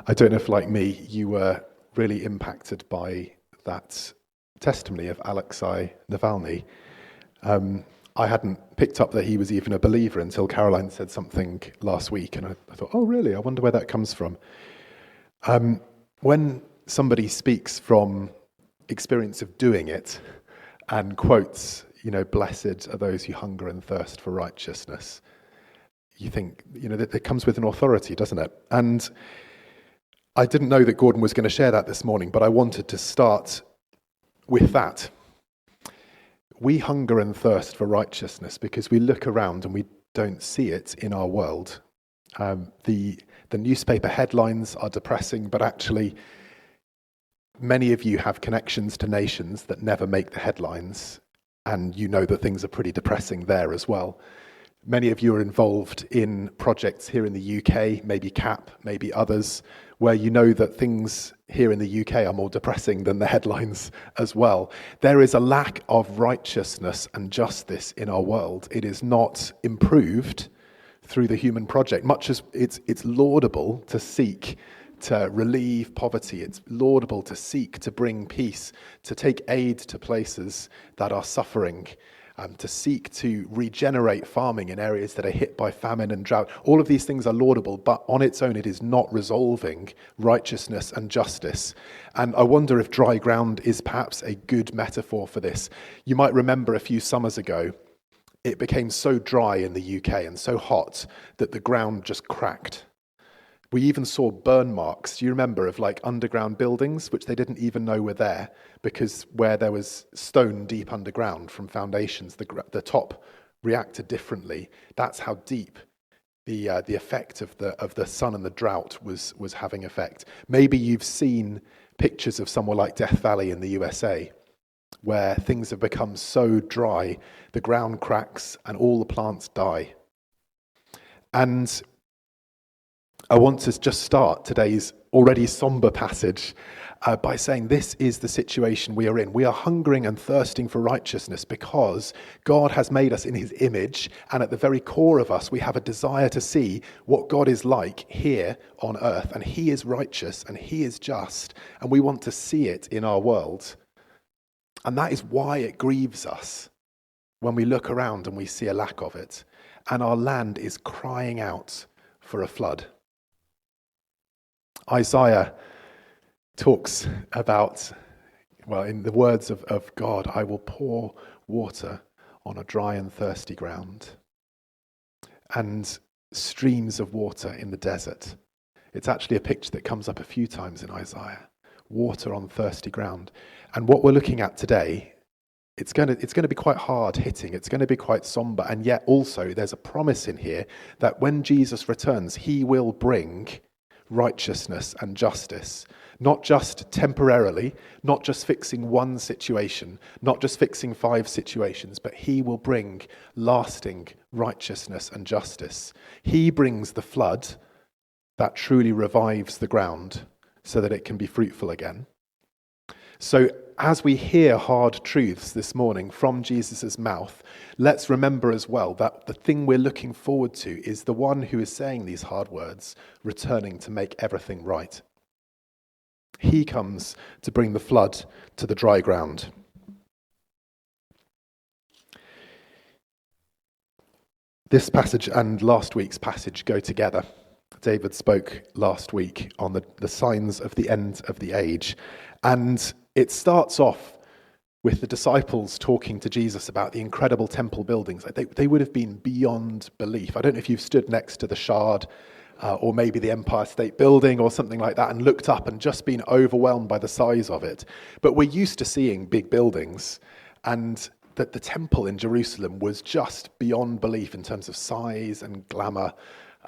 I don't know if, like me, you were really impacted by that testimony of Alexei Navalny. I hadn't picked up that he was even a believer until Caroline said something last week, and I thought, oh, really? I wonder where that comes from. When somebody speaks from experience of doing it and quotes, blessed are those who hunger and thirst for righteousness, you think, that it comes with an authority, doesn't it? And I didn't know that Gordon was going to share that this morning, but I wanted to start with that. We hunger and thirst for righteousness because we look around and we don't see it in our world. The newspaper headlines are depressing, but actually many of you have connections to nations that never make the headlines, and you know that things are pretty depressing there as well. Many of you are involved in projects here in the UK, maybe CAP, maybe others, where you know that things here in the UK are more depressing than the headlines as well. There is a lack of righteousness and justice in our world. It is not improved through the human project, much as it's laudable to seek to relieve poverty. It's laudable to seek to bring peace, to take aid to places that are suffering, to seek to regenerate farming in areas that are hit by famine and drought. All of these things are laudable, but on its own, it is not resolving righteousness and justice. And I wonder if dry ground is perhaps a good metaphor for this. You might remember a few summers ago, it became so dry in the UK and so hot that the ground just cracked. We even saw burn marks, do you remember, of like underground buildings, which they didn't even know were there, because where there was stone deep underground from foundations, the top reacted differently. That's how deep the effect of the sun and the drought was having effect. Maybe you've seen pictures of somewhere like Death Valley in the USA, where things have become so dry, the ground cracks and all the plants die. And I want to just start today's already somber passage by saying this is the situation we are in. We are hungering and thirsting for righteousness because God has made us in his image, and at the very core of us we have a desire to see what God is like here on earth, and he is righteous and he is just, and we want to see it in our world. And that is why it grieves us when we look around and we see a lack of it, and our land is crying out for a flood. Isaiah talks about, well, in the words of God, I will pour water on a dry and thirsty ground, and streams of water in the desert. It's actually a picture that comes up a few times in Isaiah, water on thirsty ground. And what we're looking at today, it's going to be quite hard hitting, it's going to be quite somber, and yet also there's a promise in here that when Jesus returns, he will bring righteousness and justice, not just temporarily, not just fixing one situation, not just fixing 5 situations, but he will bring lasting righteousness and justice. He brings the flood that truly revives the ground so that it can be fruitful again. So as we hear hard truths this morning from Jesus' mouth, let's remember as well that the thing we're looking forward to is the one who is saying these hard words, returning to make everything right. He comes to bring the flood to the dry ground. This passage and last week's passage go together. David spoke last week on the signs of the end of the age, and it starts off with the disciples talking to Jesus about the incredible temple buildings. They would have been beyond belief. I don't know if you've stood next to the Shard or maybe the Empire State Building or something like that and looked up and just been overwhelmed by the size of it. But we're used to seeing big buildings, and that the temple in Jerusalem was just beyond belief in terms of size and glamour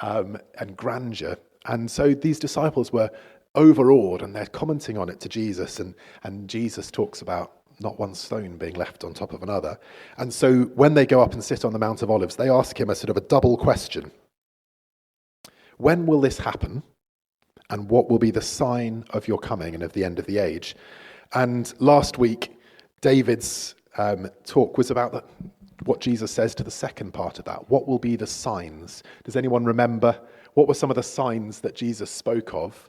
and grandeur. And so these disciples were overawed, and they're commenting on it to Jesus, and Jesus talks about not one stone being left on top of another. And so when they go up and sit on the Mount of Olives, they ask him a sort of a double question. When will this happen? And what will be the sign of your coming and of the end of the age? And last week, David's talk was about what Jesus says to the second part of that. What will be the signs? Does anyone remember what were some of the signs that Jesus spoke of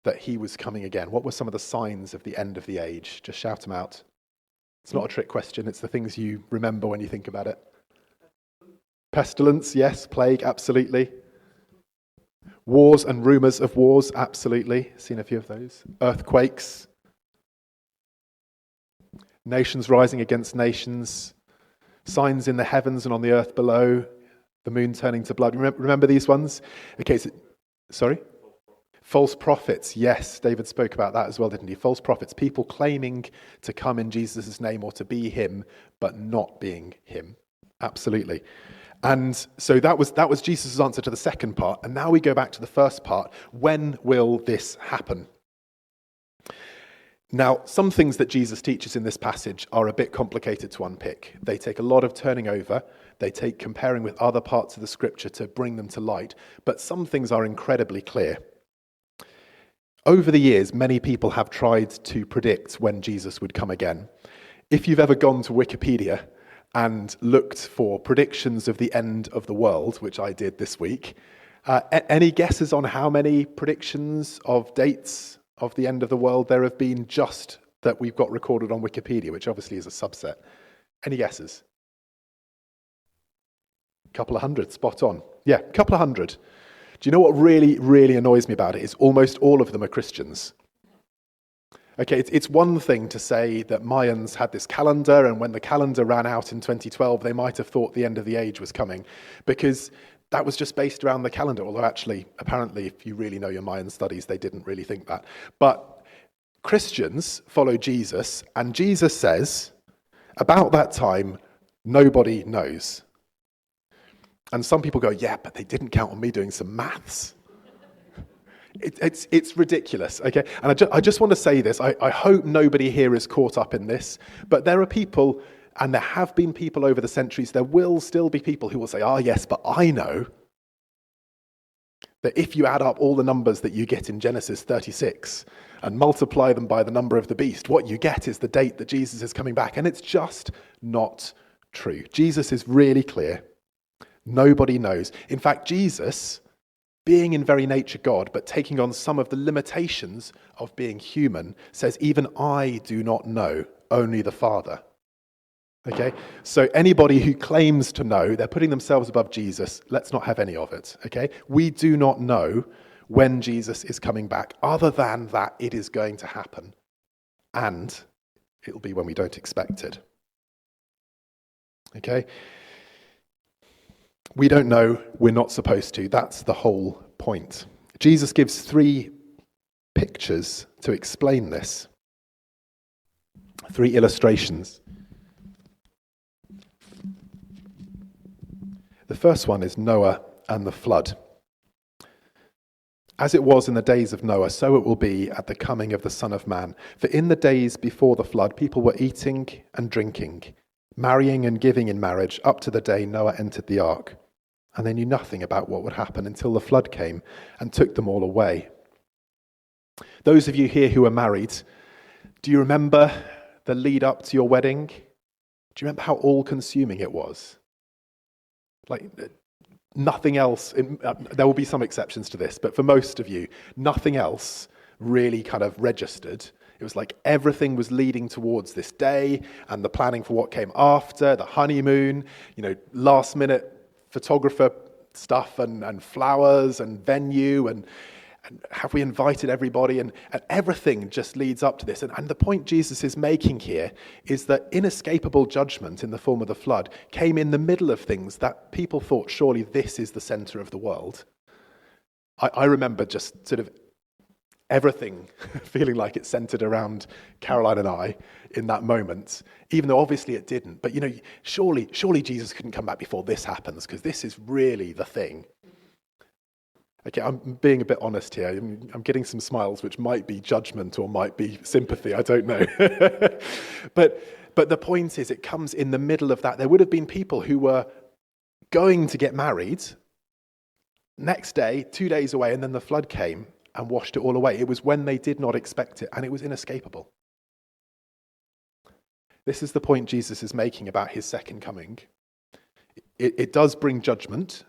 that he was coming again? What were some of the signs of the end of the age? Just shout them out. It's not a trick question. It's the things you remember when you think about it. Pestilence, yes. Plague, absolutely. Wars and rumours of wars, absolutely. Seen a few of those. Earthquakes. Nations rising against nations. Signs in the heavens and on the earth below. The moon turning to blood. Remember these ones? Okay, sorry? False prophets, yes, David spoke about that as well, didn't he? False prophets, people claiming to come in Jesus' name or to be him, but not being him. Absolutely. And so that was Jesus' answer to the second part. And now we go back to the first part. When will this happen? Now, some things that Jesus teaches in this passage are a bit complicated to unpick. They take a lot of turning over. They take comparing with other parts of the scripture to bring them to light. But some things are incredibly clear. Over the years, many people have tried to predict when Jesus would come again. If you've ever gone to Wikipedia and looked for predictions of the end of the world, which I did this week, any guesses on how many predictions of dates of the end of the world there have been just that we've got recorded on Wikipedia, which obviously is a subset? Any guesses? A couple of hundred, spot on. Yeah, a couple of hundred. Do you know what really, really annoys me about it is almost all of them are Christians. Okay, it's one thing to say that Mayans had this calendar, and when the calendar ran out in 2012, they might have thought the end of the age was coming, because that was just based around the calendar, although actually, apparently, if you really know your Mayan studies, they didn't really think that. But Christians follow Jesus, and Jesus says, about that time, nobody knows. And some people go, yeah, but they didn't count on me doing some maths. It's ridiculous, okay? And I just want to say this. I hope nobody here is caught up in this, but there are people, and there have been people over the centuries, there will still be people who will say, yes, but I know that if you add up all the numbers that you get in Genesis 36 and multiply them by the number of the beast, what you get is the date that Jesus is coming back. And it's just not true. Jesus is really clear. Nobody knows. In fact, Jesus, being in very nature God, but taking on some of the limitations of being human, says, even I do not know, only the Father. Okay? So anybody who claims to know, they're putting themselves above Jesus. Let's not have any of it. Okay? We do not know when Jesus is coming back, other than that it is going to happen. And it'll be when we don't expect it. Okay? We don't know, we're not supposed to. That's the whole point. Jesus gives 3 pictures to explain this. 3 illustrations. The first one is Noah and the flood. As it was in the days of Noah, so it will be at the coming of the Son of Man. For in the days before the flood, people were eating and drinking, marrying and giving in marriage, up to the day Noah entered the ark. And they knew nothing about what would happen until the flood came and took them all away. Those of you here who are married, do you remember the lead up to your wedding? Do you remember how all-consuming it was? Like, nothing else, there will be some exceptions to this, but for most of you, nothing else really kind of registered. It was like everything was leading towards this day and the planning for what came after, the honeymoon, last minute photographer stuff and flowers and venue and have we invited everybody, and everything just leads up to this. And the point Jesus is making here is that inescapable judgment in the form of the flood came in the middle of things that people thought, surely this is the center of the world. I remember just sort of everything feeling like it centered around Caroline and I in that moment, even though obviously it didn't. But surely Jesus couldn't come back before this happens, because this is really the thing. Okay, I'm being a bit honest here. I'm getting some smiles, which might be judgment or might be sympathy. I don't know. But the point is, it comes in the middle of that. There would have been people who were going to get married next day, 2 days away, and then the flood came and washed it all away. It was when they did not expect it, and it was inescapable. This is the point Jesus is making about his second coming. It does bring judgment.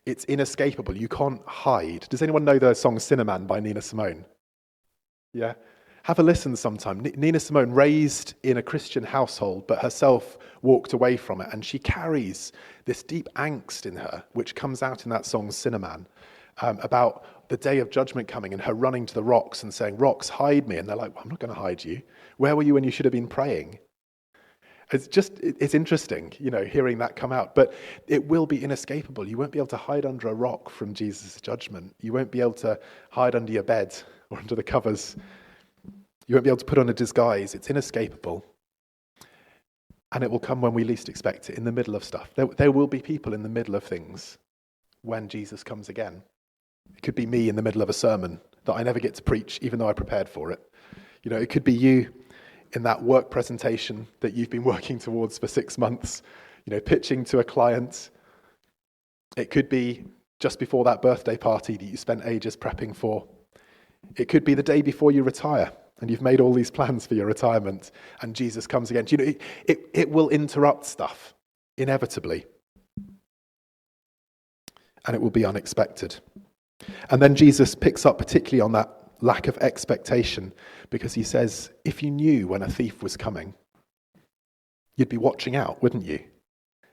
It's inescapable. You can't hide. Does anyone know the song Cinnamon by Nina Simone? Yeah. Have a listen sometime. Nina Simone, raised in a Christian household, but herself walked away from it. And she carries this deep angst in her, which comes out in that song, Cinnamon, about the day of judgment coming and her running to the rocks and saying, "Rocks, hide me." And they're like, "Well, I'm not going to hide you. Where were you when you should have been praying?" It's interesting, hearing that come out. But it will be inescapable. You won't be able to hide under a rock from Jesus' judgment. You won't be able to hide under your bed or under the covers. You won't be able to put on a disguise. It's inescapable. And it will come when we least expect it, in the middle of stuff. There will be people in the middle of things when Jesus comes again. It could be me in the middle of a sermon that I never get to preach, even though I prepared for it. It could be you in that work presentation that you've been working towards for 6 months, pitching to a client. It could be just before that birthday party that you spent ages prepping for. It could be the day before you retire and you've made all these plans for your retirement and Jesus comes again. It will interrupt stuff, inevitably. And it will be unexpected. And then Jesus picks up particularly on that lack of expectation, because he says, if you knew when a thief was coming, you'd be watching out, wouldn't you?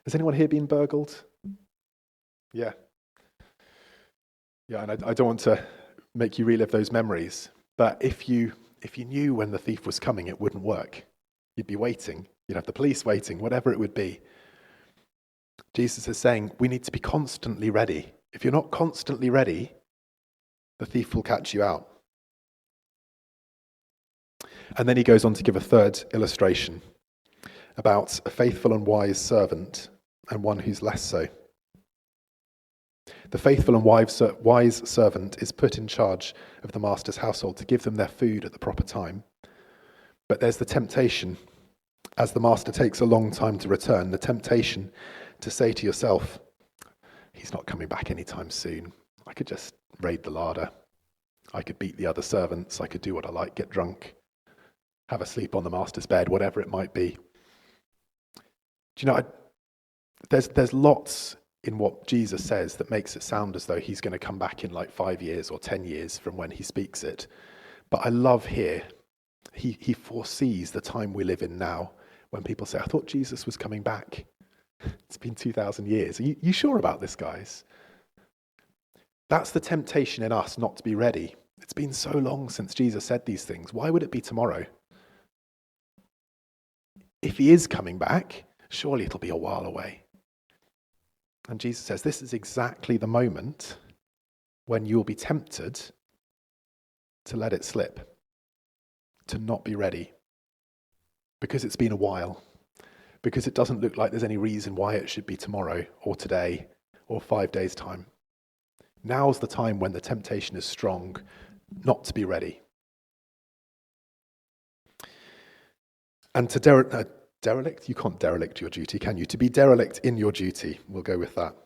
Has anyone here been burgled? Yeah. Yeah, and I don't want to make you relive those memories, but if you knew when the thief was coming, it wouldn't work. You'd be waiting. You'd have the police waiting, whatever it would be. Jesus is saying, we need to be constantly ready. If you're not constantly ready, the thief will catch you out. And then he goes on to give a third illustration about a faithful and wise servant and one who's less so. The faithful and wise servant is put in charge of the master's household to give them their food at the proper time. But there's the temptation, as the master takes a long time to return, the temptation to say to yourself, he's not coming back anytime soon. I could just raid the larder. I could beat the other servants. I could do what I like, get drunk, have a sleep on the master's bed, whatever it might be. Do you know, there's lots in what Jesus says that makes it sound as though he's going to come back in like 5 years or 10 years from when he speaks it. But I love here, he foresees the time we live in now, when people say, I thought Jesus was coming back. It's been 2,000 years. Are you sure about this, guys? That's the temptation in us, not to be ready. It's been so long since Jesus said these things. Why would it be tomorrow? If he is coming back, surely it'll be a while away. And Jesus says this is exactly the moment when you'll be tempted to let it slip, to not be ready, because it's been a while, because it doesn't look like there's any reason why it should be tomorrow or today or 5 days' time. Now's the time when the temptation is strong not to be ready. And to derelict? You can't derelict your duty, can you? To be derelict in your duty, we'll go with that.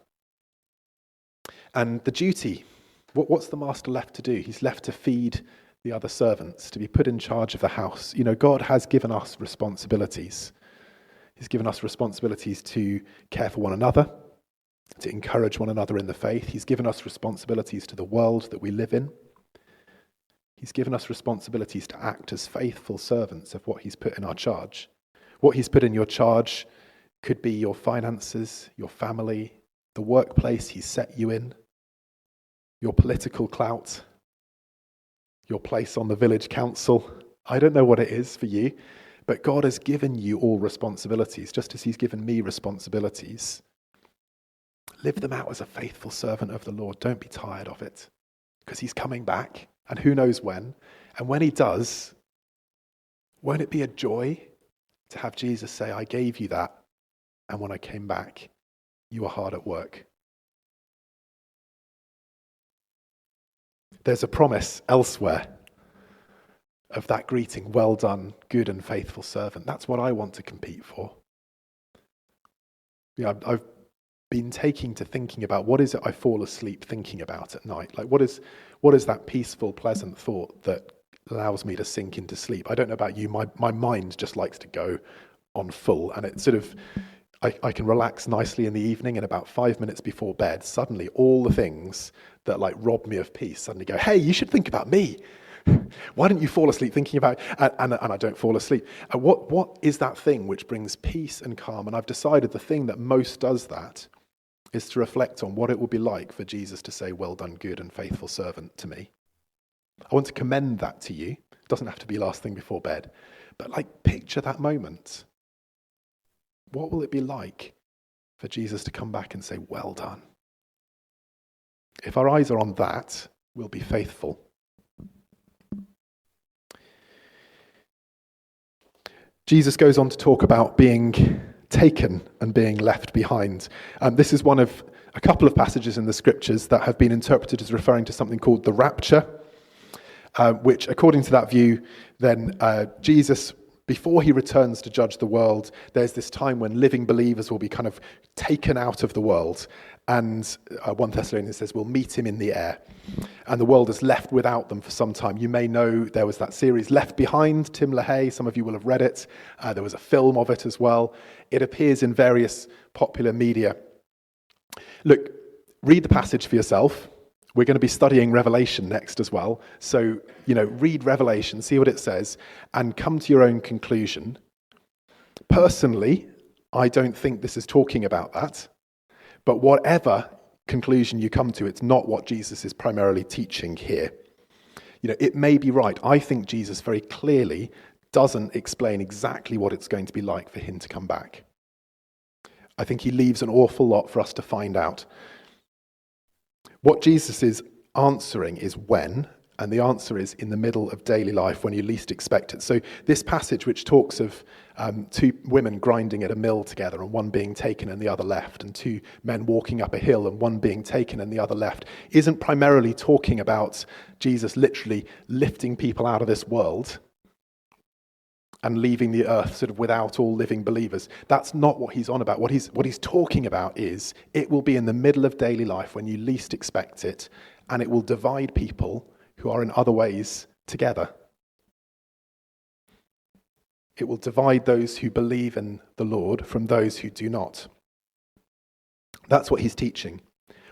And the duty, what's the master left to do? He's left to feed the other servants, to be put in charge of the house. God has given us responsibilities. He's given us responsibilities to care for one another, to encourage one another in the faith. He's given us responsibilities to the world that we live in. He's given us responsibilities to act as faithful servants of what he's put in our charge. What he's put in your charge could be your finances, your family, the workplace he's set you in, your political clout, your place on the village council. I don't know what it is for you, but God has given you all responsibilities, just as he's given me responsibilities. Live them out as a faithful servant of the Lord. Don't be tired of it, because he's coming back, and who knows when. And when he does, won't it be a joy to have Jesus say, I gave you that, and when I came back, you were hard at work. There's a promise elsewhere of that greeting, well done, good and faithful servant. That's what I want to compete for. I've been taking to thinking about what is it I fall asleep thinking about at night? Like what is that peaceful, pleasant thought that allows me to sink into sleep? I don't know about you, my mind just likes to go on full, and it sort of, I can relax nicely in the evening, and about 5 minutes before bed, suddenly all the things that like rob me of peace suddenly go, hey, you should think about me. Why don't you fall asleep thinking about, and I don't fall asleep. And what is that thing which brings peace and calm? And I've decided the thing that most does that is to reflect on what it will be like for Jesus to say, well done, good and faithful servant to me. I want to commend that to you. It doesn't have to be last thing before bed, but picture that moment. What will it be like for Jesus to come back and say, well done? If our eyes are on that, we'll be faithful. Jesus goes on to talk about being taken and being left behind. This is one of a couple of passages in the scriptures that have been interpreted as referring to something called the rapture, which, according to that view, then Jesus, before he returns to judge the world, there's this time when living believers will be kind of taken out of the world. And 1 Thessalonians says, we'll meet him in the air. And the world is left without them for some time. You may know there was that series Left Behind, Tim LaHaye. Some of you will have read it. There was a film of it as well. It appears in various popular media. Look, read the passage for yourself. We're going to be studying Revelation next as well. So, read Revelation, see what it says, and come to your own conclusion. Personally, I don't think this is talking about that. But whatever conclusion you come to, it's not what Jesus is primarily teaching here. It may be right. I think Jesus very clearly doesn't explain exactly what it's going to be like for him to come back. I think he leaves an awful lot for us to find out. What Jesus is answering is when, and the answer is in the middle of daily life when you least expect it. So this passage, which talks of two women grinding at a mill together and one being taken and the other left, and two men walking up a hill and one being taken and the other left, isn't primarily talking about Jesus literally lifting people out of this world and leaving the earth sort of without all living believers. That's not what he's on about. What he's talking about is it will be in the middle of daily life when you least expect it, and it will divide people who are in other ways together. It will divide those who believe in the Lord from those who do not. That's what he's teaching.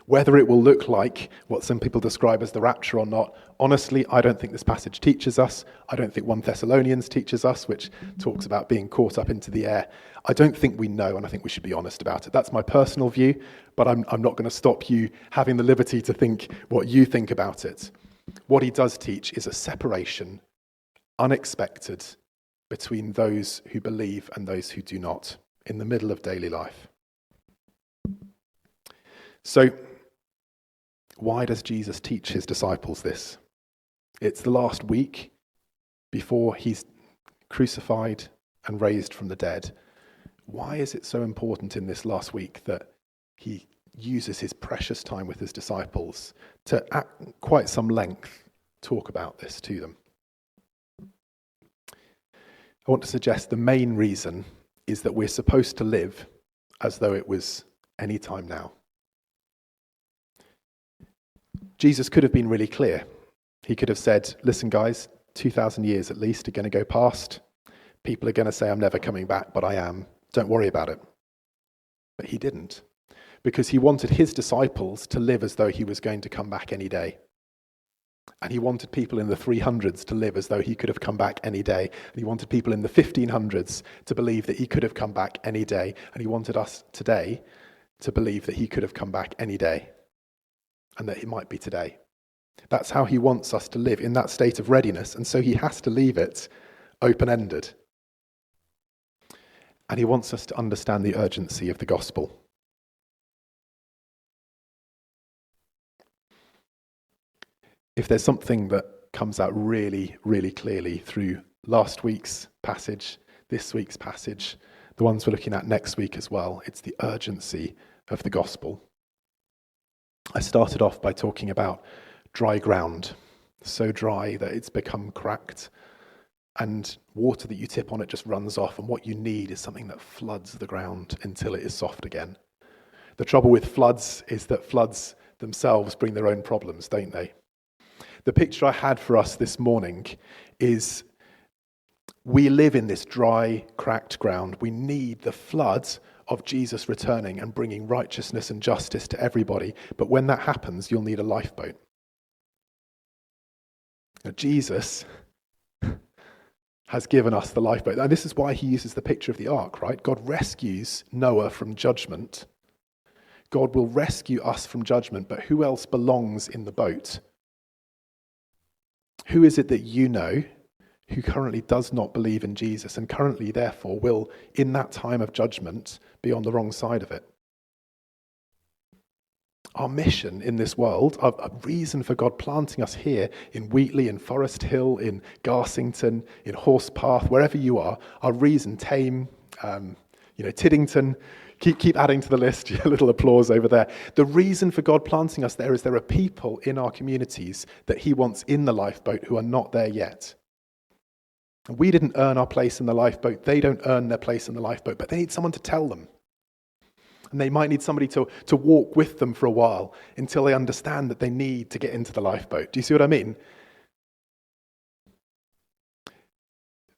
Whether it will look like what some people describe as the rapture or not, honestly, I don't think this passage teaches us. I don't think 1 Thessalonians teaches us, which talks about being caught up into the air. I don't think we know, and I think we should be honest about it. That's my personal view, but I'm not going to stop you having the liberty to think what you think about it. What he does teach is a separation, unexpected, between those who believe and those who do not, in the middle of daily life. So, why does Jesus teach his disciples this? It's the last week before he's crucified and raised from the dead. Why is it so important in this last week that he uses his precious time with his disciples to, at quite some length, talk about this to them? I want to suggest the main reason is that we're supposed to live as though it was any time now. Jesus could have been really clear. He could have said, listen guys, 2,000 years at least are going to go past. People are going to say I'm never coming back, but I am. Don't worry about it. But he didn't, because he wanted his disciples to live as though he was going to come back any day. And he wanted people in the 300s to live as though he could have come back any day. And he wanted people in the 1500s to believe that he could have come back any day. And he wanted us today to believe that he could have come back any day, and that it might be today. That's how he wants us to live, in that state of readiness. And so he has to leave it open-ended. And he wants us to understand the urgency of the gospel. If there's something that comes out really, really clearly through last week's passage, this week's passage, the ones we're looking at next week as well, it's the urgency of the gospel. I started off by talking about dry ground, so dry that it's become cracked, and water that you tip on it just runs off, and what you need is something that floods the ground until it is soft again. The trouble with floods is that floods themselves bring their own problems, don't they? The picture I had for us this morning is we live in this dry, cracked ground. We need the flood of Jesus returning and bringing righteousness and justice to everybody. But when that happens, you'll need a lifeboat. Now, Jesus has given us the lifeboat. And this is why he uses the picture of the ark, right? God rescues Noah from judgment. God will rescue us from judgment, but who else belongs in the boat? Who is it that you know who currently does not believe in Jesus and currently, therefore, will, in that time of judgment, be on the wrong side of it? Our mission in this world, a reason for God planting us here in Wheatley, in Forest Hill, in Garsington, in Horsepath, wherever you are, our reason, Tame, Tiddington, keep adding to the list, a little applause over there. The reason for God planting us there is there are people in our communities that he wants in the lifeboat who are not there yet. We didn't earn our place in the lifeboat. They don't earn their place in the lifeboat, but they need someone to tell them. And they might need somebody to walk with them for a while until they understand that they need to get into the lifeboat. Do you see what I mean?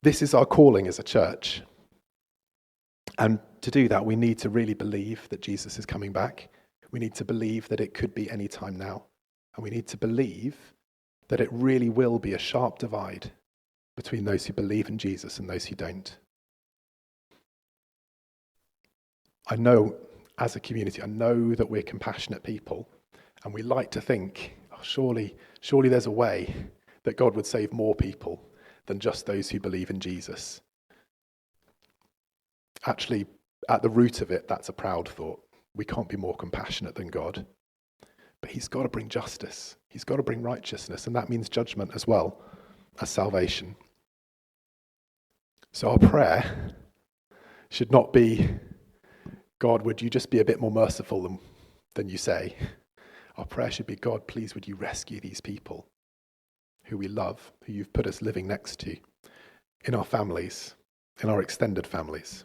This is our calling as a church. And to do that, we need to really believe that Jesus is coming back. We need to believe that it could be any time now. And we need to believe that it really will be a sharp divide between those who believe in Jesus and those who don't. I know, as a community, I know that we're compassionate people, and we like to think, surely there's a way that God would save more people than just those who believe in Jesus. Actually, at the root of it, that's a proud thought. We can't be more compassionate than God. But he's got to bring justice. He's got to bring righteousness, and that means judgment as well as salvation. So our prayer should not be, God, would you just be a bit more merciful than you say? Our prayer should be, God, please would you rescue these people who we love, who you've put us living next to, in our families, in our extended families.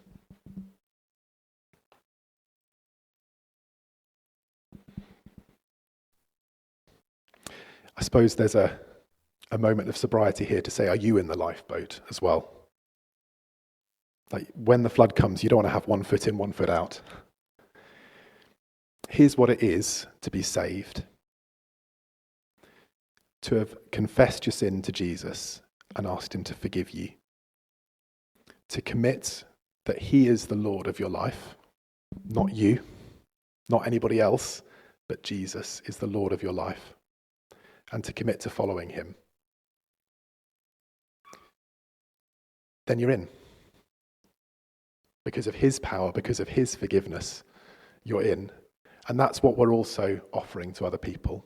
I suppose there's a moment of sobriety here to say, are you in the lifeboat as well? Like when the flood comes, you don't want to have one foot in, one foot out. Here's what it is to be saved. To have confessed your sin to Jesus and asked him to forgive you. To commit that he is the Lord of your life, not you, not anybody else, but Jesus is the Lord of your life. And to commit to following him. Then you're in. Because of his power, because of his forgiveness, you're in. And that's what we're also offering to other people.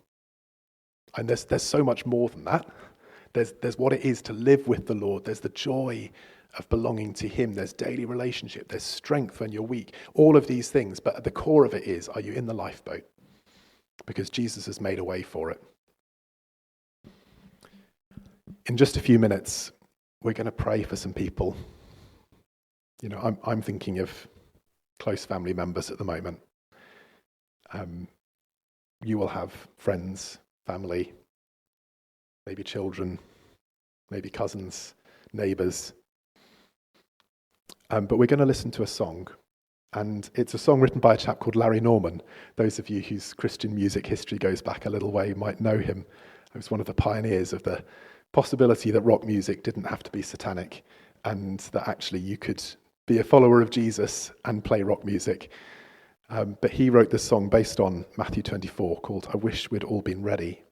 And there's so much more than that. There's what it is to live with the Lord. There's the joy of belonging to him. There's daily relationship. There's strength when you're weak. All of these things. But at the core of it is, are you in the lifeboat? Because Jesus has made a way for it. In just a few minutes, we're going to pray for some people. You know, I'm thinking of close family members at the moment. You will have friends, family, maybe children, maybe cousins, neighbours. But we're going to listen to a song. And it's a song written by a chap called Larry Norman. Those of you whose Christian music history goes back a little way might know him. He was one of the pioneers of the possibility that rock music didn't have to be satanic and that actually you could be a follower of Jesus and play rock music. But he wrote this song based on Matthew 24 called I Wish We'd All Been Ready.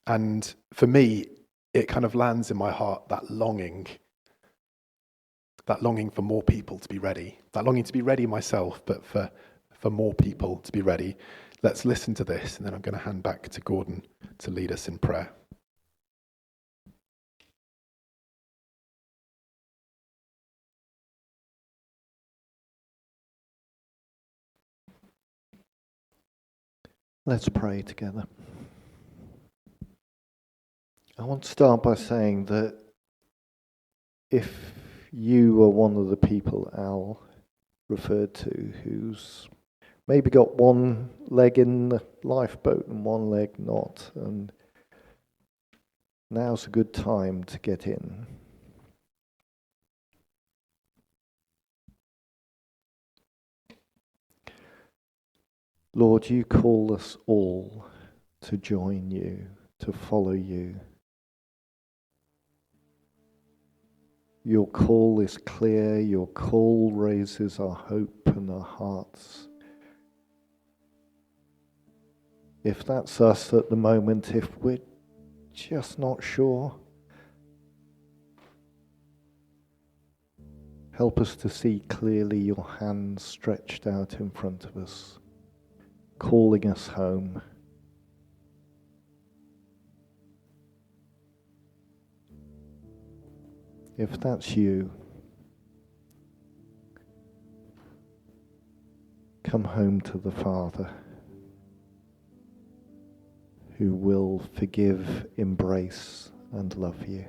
And for me, it kind of lands in my heart, that longing for more people to be ready, that longing to be ready myself, but for more people to be ready. Let's listen to this, and then I'm going to hand back to Gordon to lead us in prayer. Let's pray together. I want to start by saying that if you are one of the people Al referred to who's maybe got one leg in the lifeboat and one leg not, and now's a good time to get in. Lord, you call us all to join you, to follow you. Your call is clear, your call raises our hope and our hearts. If that's us at the moment, if we're just not sure, help us to see clearly your hand stretched out in front of us, calling us home. If that's you, come home to the Father, who will forgive, embrace, and love you.